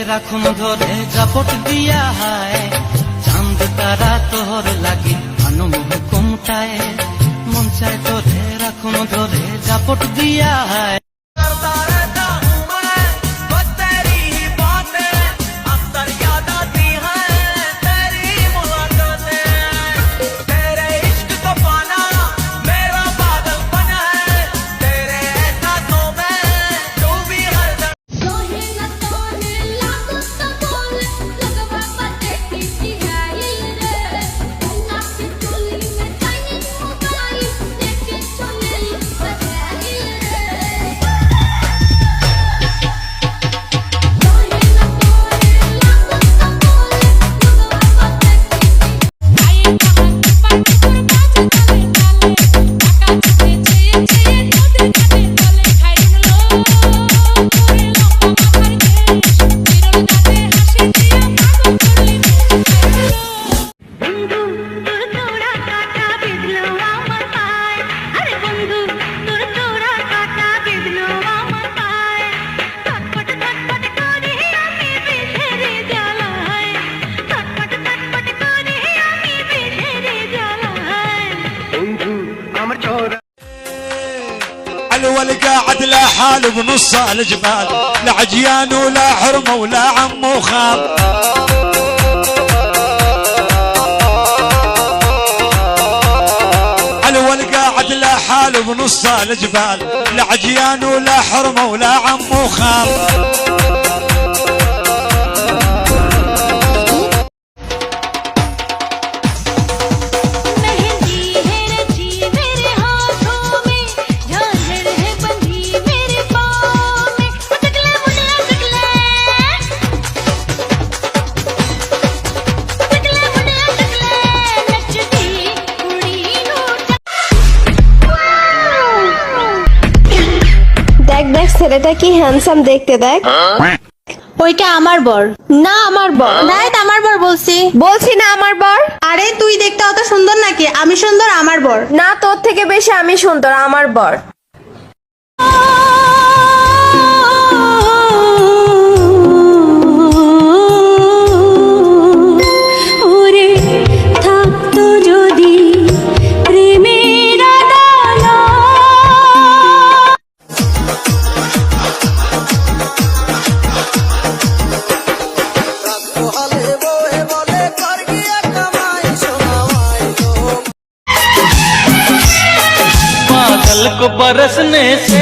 রাখুন ধরে জাপট দিয়া হায় চাঁদ তারা তোর লাগি আনম হুকুমটায় মন চায় তোরে রাখুন ধরে জাপট দিয়া হায় والقاعد لا حال بنص الجبال لا عجيان ولا حرمه ولا عم وخال والقاعد لا حال بنص الجبال لا عجيان ولا حرمه ولا عم وخال দেখ ছেলেটা কি হ্যান্ডসাম দেখতে দেখ ওইটা আমার বর না আমার বর রাইট আমার বর বলছি না আমার বর আরে তুই দেখতে অত সুন্দর নাকি আমি সুন্দর আমার বর না তোর থেকে বেশি আমি সুন্দর আমার বর को बरसने से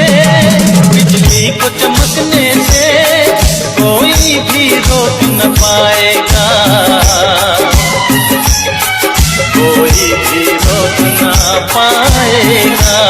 बिजली को चमकने से कोई भी रोक न पाएगा कोई भी रोक न पाएगा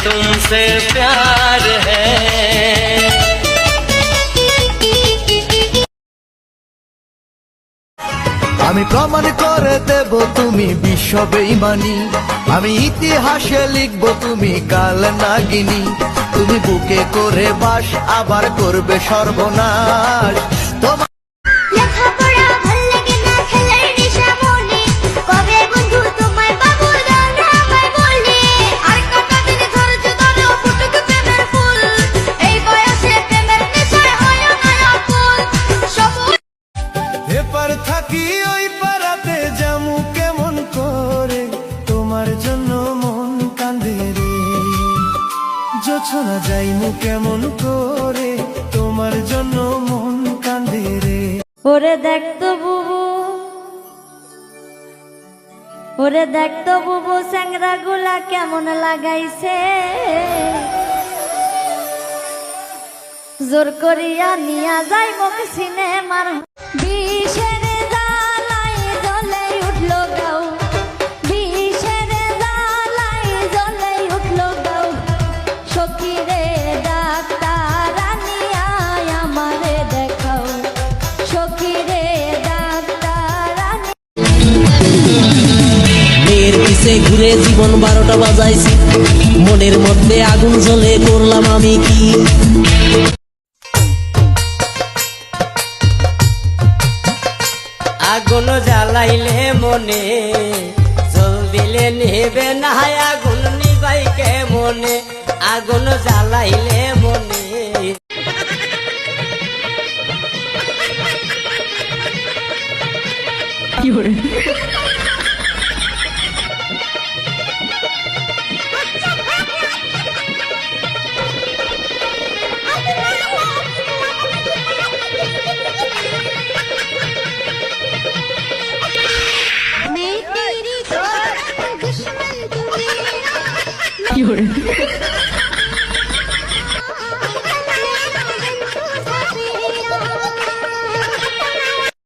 तुमसे प्यार है আমি প্রমাণ করে দেব তুমি বিশ্ব বেঈমানি আমি ইতিহাসে লিখব তুমি কাল নাগিনী তুমি বুকে করে বাস আবার করবে সর্বনাশ তোমার শোনা যাইমু কেমন করে তোমার জন্য মন কান্দে রে ওরে দেখতো বুবু স্যাংরা গুলা কেমন লাগাইছে জোর করিয়া নিয়া যাই মুখ সিনেমার বিষের জ্বালাই জ্বলে উঠলো গাও বিষের জ্বালাই জ্বলে উঠলো গাও সখীরে ডাক্তার আনিয়া আমারে দেখাও সখীরে ডাক্তার পিছে ঘুরে জীবন 12টা বাজাইছি, মনের মধ্যে আগুন জ্বলে করলাম আমি কি। আগুন জ্বালাইলে মনে জল দিলে নেবে না, আগুন নিবাইকে মনে, আগুন জ্বালাইলে মনে। मैं तेरी दुश्मन तू मेरा